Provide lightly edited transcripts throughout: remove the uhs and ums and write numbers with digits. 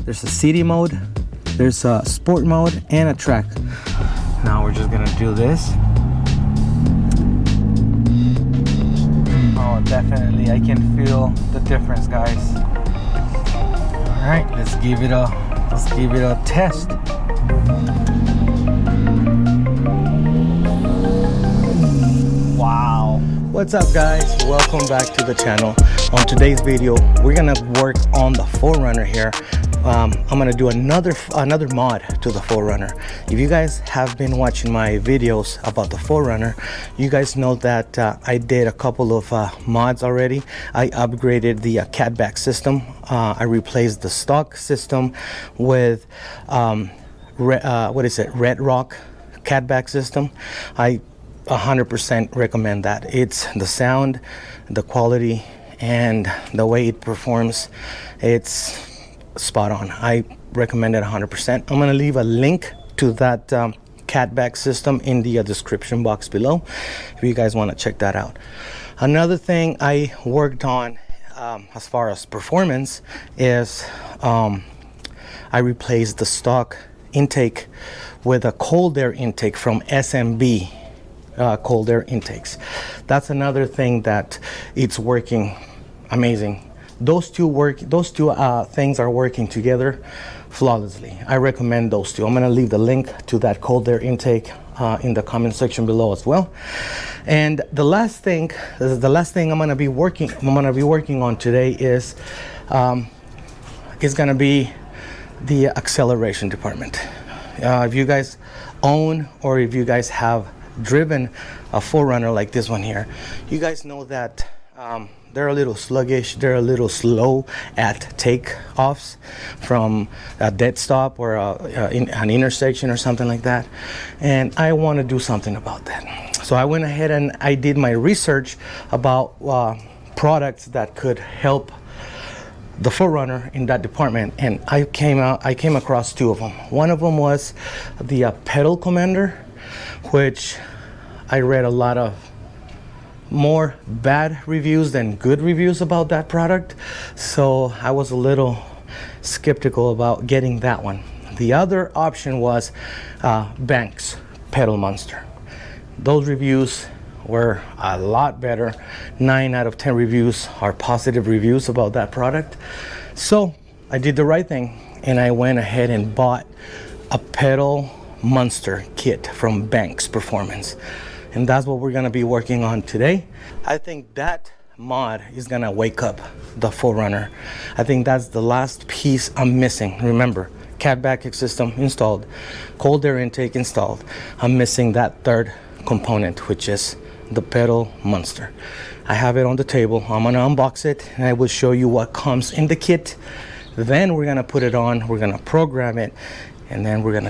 there's a city mode, there's a sport mode, and a track. Now we're just gonna do this. Oh, definitely, I can feel the difference, guys. All right, let's give it a test. Wow. What's up, guys? Welcome back to the channel. On today's video, we're gonna work on the 4Runner here. I'm gonna do another mod to the 4Runner. If you guys have been watching my videos about the 4Runner, you guys know that I did a couple of mods already. I upgraded the catback system. I replaced the stock system with Red Rock catback system. I 100% recommend that. It's the sound, the quality, and the way it performs, it's spot on. I recommend it 100%. I'm gonna leave a link to that catback system in the description box below if you guys want to check that out. Another thing I worked on as far as performance is I replaced the stock intake with a cold air intake from SMB cold air intakes. That's another thing that it's working amazing. Those two things are working together flawlessly. I recommend those two. I'm gonna leave the link to that cold air intake in the comment section below as well. And the last thing I'm gonna be working on today is gonna be the acceleration department. If you guys own, or if you guys have driven a 4Runner like this one here, you guys know that they're a little sluggish, they're a little slow at takeoffs from a dead stop or an intersection or something like that, and I want to do something about that. So I went ahead and I did my research about products that could help the 4Runner in that department, and I came across two of them. One of them was the pedal commander, which I read a lot of more bad reviews than good reviews about that product, so I was a little skeptical about getting that one. The other option was Banks pedal monster. Those reviews were a lot better. 9 out of 10 reviews are positive reviews about that product. So I did the right thing and I went ahead and bought a pedal monster kit from Banks Performance, and that's what we're gonna be working on today. I think that mod is gonna wake up the 4Runner. I think that's the last piece I'm missing. Remember, catback system installed, cold air intake installed. I'm missing that third component, which is the pedal monster. I have it on the table. I'm gonna unbox it and I will show you what comes in the kit. Then we're gonna put it on, we're gonna program it, and then I'm gonna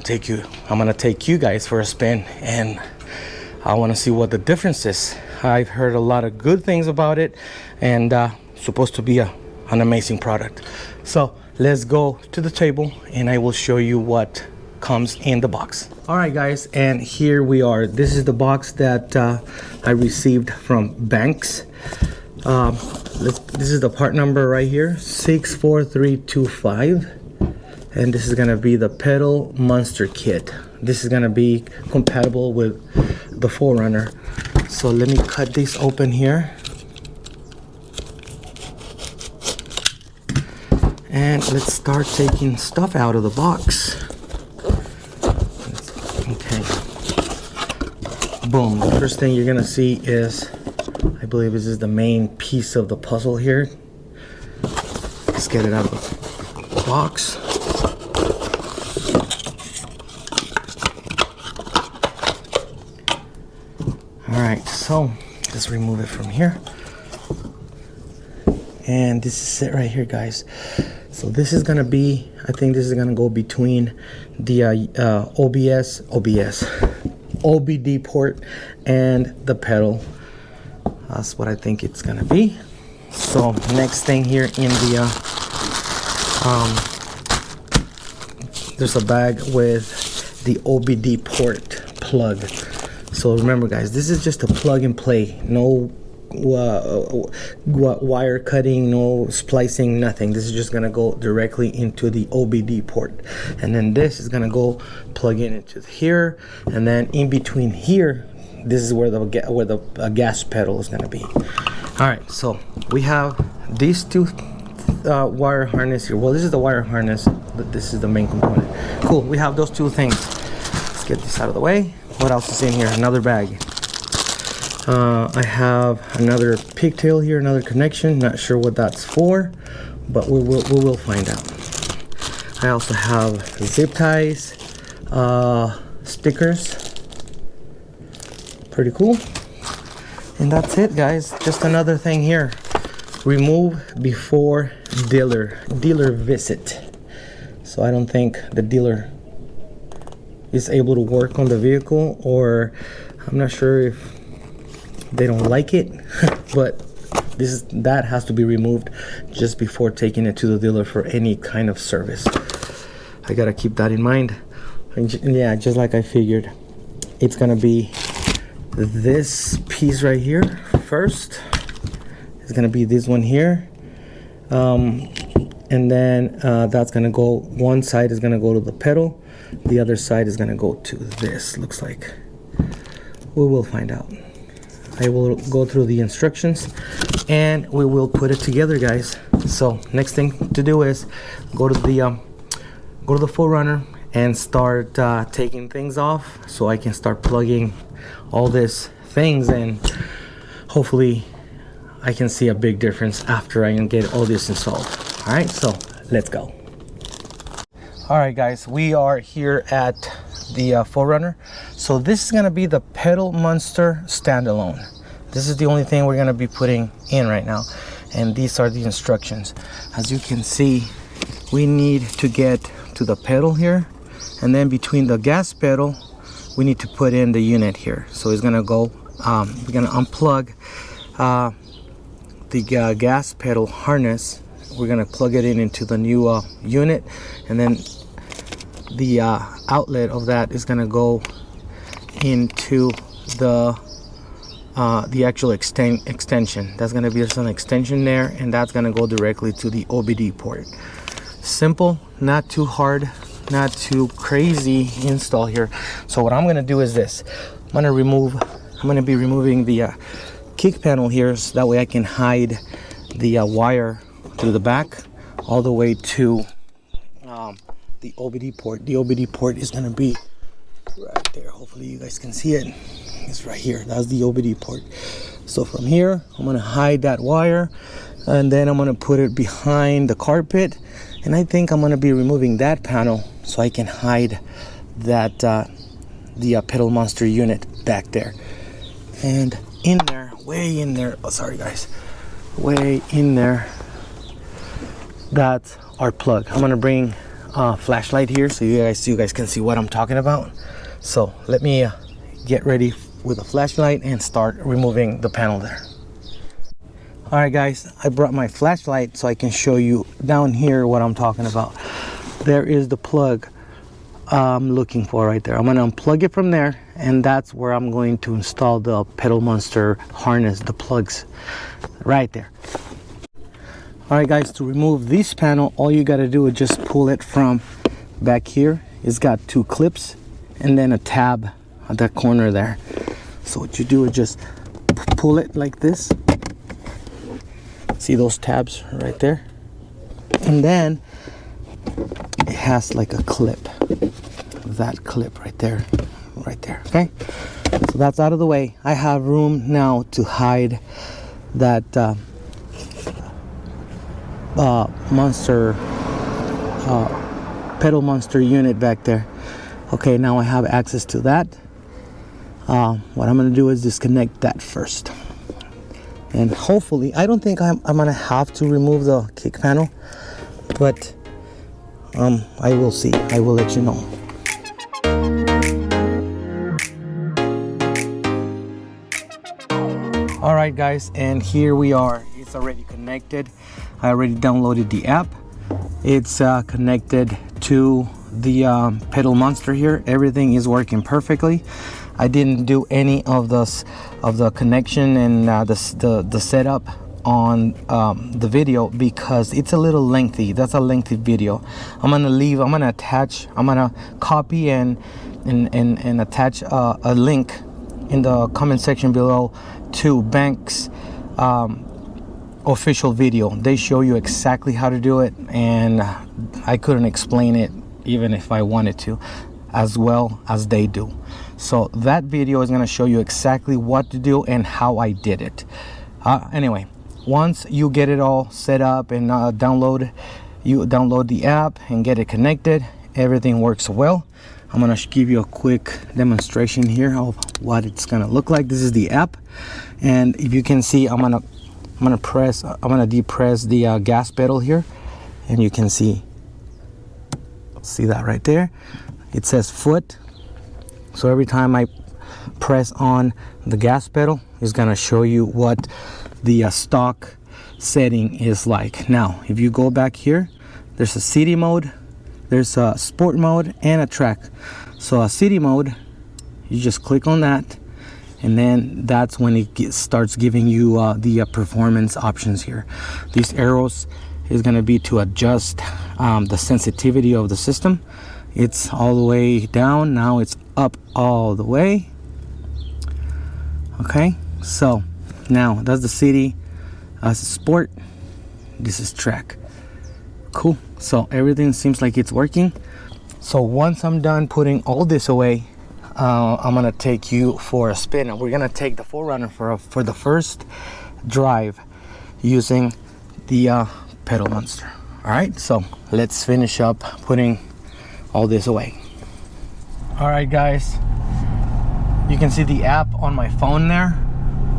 take you guys for a spin, and I want to see what the difference is. I've heard a lot of good things about it, and supposed to be an amazing product. So let's go to the table and I will show you what comes in the box. All right, guys, and here we are. This is the box that I received from Banks. This is the part number right here, 64325. And this is gonna be the pedal monster kit. This is gonna be compatible with the 4Runner. So let me cut this open here. And let's start taking stuff out of the box. Okay. Boom, the first thing you're gonna see is, I believe this is the main piece of the puzzle here. Let's get it out of the box. Alright, so let's remove it from here. And this is it right here, guys. So this is gonna be, I think this is gonna go between the OBD port and the pedal. That's what I think it's gonna be. So next thing here in the there's a bag with the OBD port plug. So remember, guys, this is just a plug and play, no wire cutting, no splicing, nothing. This is just gonna go directly into the OBD port, and then this is gonna go plug in into here, and then in between here, this is where the gas pedal is gonna be. All right, so we have these two wire harness here. Well, this is the wire harness, but this is the main component. Cool, we have those two things. Let's get this out of the way. What else is in here? Another bag. I have another pigtail here, another connection. Not sure what that's for, but we will find out. I also have zip ties, stickers. Pretty cool. And that's it, guys. Just another thing here. Remove before dealer visit. So I don't think the dealer is able to work on the vehicle, or I'm not sure if they don't like it, but that has to be removed just before taking it to the dealer for any kind of service. I gotta keep that in mind. And yeah, just like I figured, it's gonna be this piece right here first. It's gonna be this one here, and then that's gonna go, one side is gonna go to the pedal, the other side is gonna go to this, looks like. We will find out. I will go through the instructions and we will put it together, guys. So next thing to do is go to the 4Runner and start taking things off, so I can start plugging all these things, and hopefully I can see a big difference after I can get all this installed. All right, so let's go. All right, guys, we are here at the 4Runner. So this is gonna be the Pedal Monster standalone. This is the only thing we're gonna be putting in right now, and these are the instructions. As you can see, we need to get to the pedal here, and then between the gas pedal we need to put in the unit here. So it's gonna go, we're gonna unplug the gas pedal harness. We're gonna plug it into the new unit, and then the outlet of that is gonna go into the actual extension. That's gonna be just an extension there, and that's gonna go directly to the OBD port. Simple, not too hard, not too crazy install here. So what I'm gonna do is this. I'm gonna be removing the kick panel here, so that way I can hide the wire through the back all the way to the OBD port. The OBD port is gonna be right there. Hopefully you guys can see it. It's right here. That's the OBD port. So from here, I'm gonna hide that wire, and then I'm gonna put it behind the carpet, and I think I'm gonna be removing that panel so I can hide that the Pedal Monster unit back there. And in there, way in there, oh sorry guys, way in there, that's our plug. I'm gonna bring a flashlight here so you guys can see what I'm talking about. So let me get ready with a flashlight and start removing the panel there. All right guys, I brought my flashlight so I can show you down here what I'm talking about. There is the plug I'm looking for right there. I'm gonna unplug it from there, and that's where I'm going to install the Pedal Monster harness, the plugs right there. All right guys, to remove this panel, all you got to do is just pull it from back here. It's got two clips and then a tab at that corner there. So what you do is just pull it like this. See those tabs right there? And then it has like a clip. That clip right there, okay? So that's out of the way. I have room now to hide that Pedal Monster unit back there. Okay, now I have access to that. What I'm gonna do is disconnect that first, and hopefully, I don't think I'm gonna have to remove the kick panel, but I will see. I will let you know. All right guys, and here we are. It's already connected. I already downloaded the app. It's connected to the Pedal Monster here. Everything is working perfectly. I didn't do any of the connection and the setup on the video because it's a little lengthy. That's a lengthy video. I'm gonna copy and attach a link in the comment section below to Bank's official video. They show you exactly how to do it, and I couldn't explain it even if I wanted to as well as they do. So that video is going to show you exactly what to do and how I did it. Anyway, once you get it all set up and download the app and get it connected, everything works well. I'm going to give you a quick demonstration here of what it's going to look like. This is the app, and if you can see, I'm going to depress the gas pedal here, and you can see that right there. It says foot. So every time I press on the gas pedal, it's going to show you what the stock setting is like. Now, if you go back here, there's a city mode, there's a sport mode, and a track. So a city mode, you just click on that, and then that's when it starts giving you the performance options here. These arrows is going to be to adjust the sensitivity of the system. It's all the way down, now it's up all the way. Okay, so now that's the city, sport, this is track. Cool. So everything seems like it's working. So once I'm done putting all this away, I'm gonna take you for a spin, and we're gonna take the 4Runner for the first drive using the pedal monster. All right, so let's finish up putting all this away. All right, guys, you can see the app on my phone there.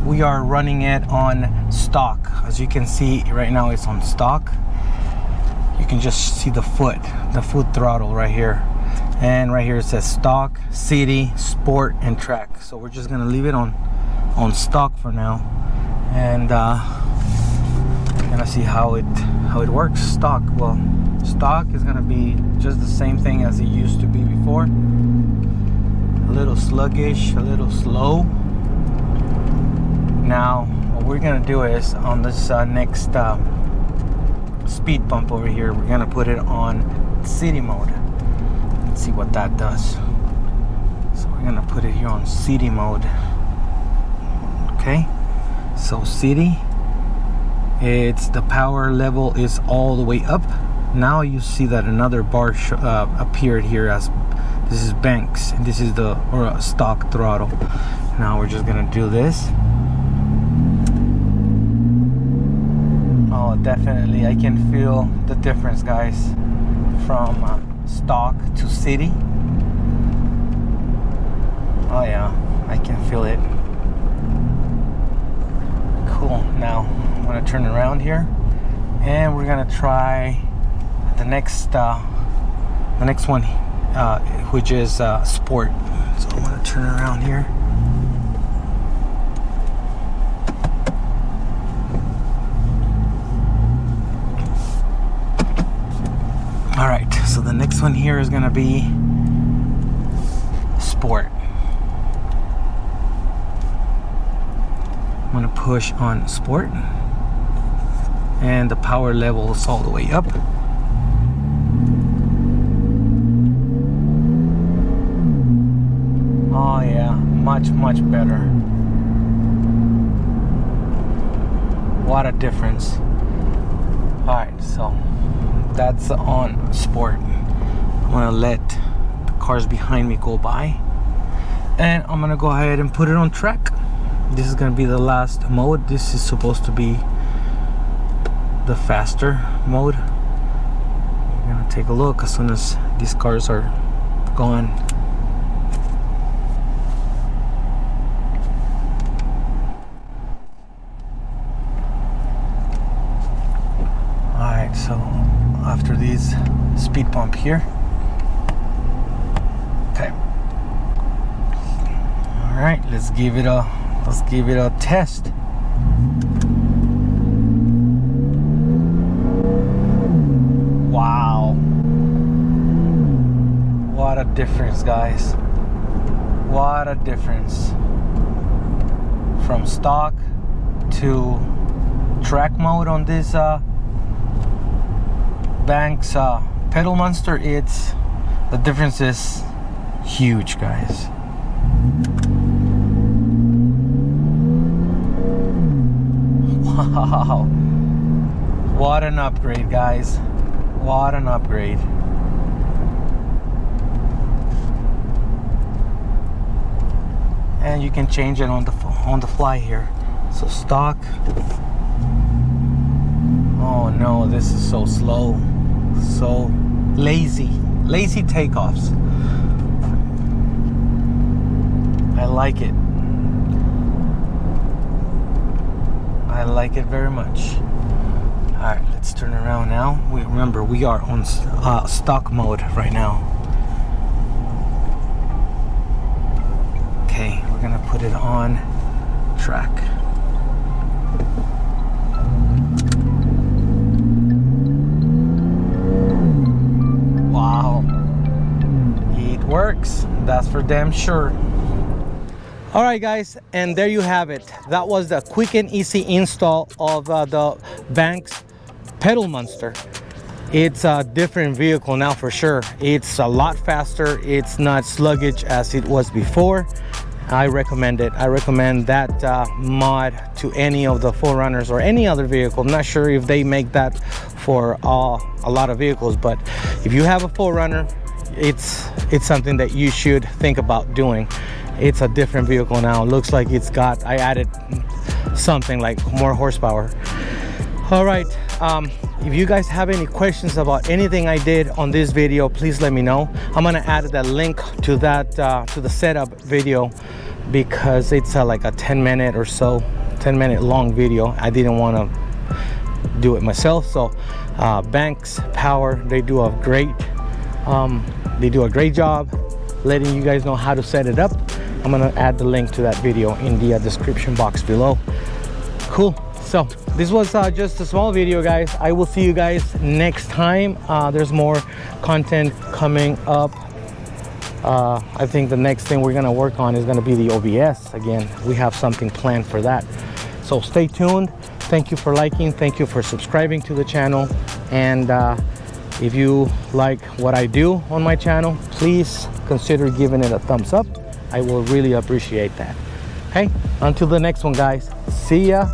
We are running it on stock. As you can see right now, it's on stock. You can just see the foot throttle right here, and right here it says stock, city, sport, and track. So we're just gonna leave it on stock for now, and we're gonna see how it works. Stock, well, stock is gonna be just the same thing as it used to be before. A little sluggish, a little slow. Now what we're gonna do is on this next speed bump over here, we're gonna put it on city mode. Let's see what that does. So we're gonna put it here on city mode. Okay, so city, it's the power level is all the way up. Now you see that another bar appeared here as this is Banks, and this is the stock throttle. Now we're just gonna do this. Oh, definitely, I can feel the difference, guys, from stock to city. Oh yeah, I can feel it. Cool. Now I'm gonna turn around here, and we're gonna try the next one, which is sport. So I'm gonna turn around here. All right, so the next one here is gonna be sport. I'm gonna push on sport, and the power level is all the way up. Oh yeah, much better. What a difference. All right, so that's on sport. I'm gonna let the cars behind me go by, and I'm gonna go ahead and put it on track. This is gonna be the last mode. This is supposed to be the faster mode. We're gonna take a look as soon as these cars are gone. Alright, so after these speed bump here. Okay. Alright, let's give it a test. Wow. What a difference, guys. What a difference from stock to track mode on this Banks pedal monster. It's the difference is huge, guys. Wow, what an upgrade, guys. What an upgrade. And you can change it on the fly here. So stock. Oh no, this is so slow, so lazy takeoffs. I like it. I like it very much. All right, let's turn around now. Remember, we are on stock mode right now. Okay, we're gonna put it on track. Wow, it works. That's for damn sure. All right, guys, and there you have it. That was the quick and easy install of the Banks pedal monster. It's a different vehicle now for sure. It's a lot faster. It's not sluggish as it was before. I recommend it. I recommend that mod to any of the 4Runners or any other vehicle. I'm not sure if they make that for a lot of vehicles, but if you have a 4Runner, it's something that you should think about doing. It's a different vehicle now. It looks like it's got, I added something like more horsepower. All right, if you guys have any questions about anything I did on this video, please let me know. I'm gonna add that link to that to the setup video, because it's like a 10-minute or so, 10-minute long video. I didn't want to do it myself. So Banks Power, they do a great job letting you guys know how to set it up. I'm gonna add the link to that video in the description box below. Cool. So this was just a small video, guys. I will see you guys next time. There's more content coming up. I think the next thing we're gonna work on is gonna be the OBS. Again, we have something planned for that. So stay tuned. Thank you for liking. Thank you for subscribing to the channel. And if you like what I do on my channel, please consider giving it a thumbs up. I will really appreciate that. Hey, until the next one, guys. See ya.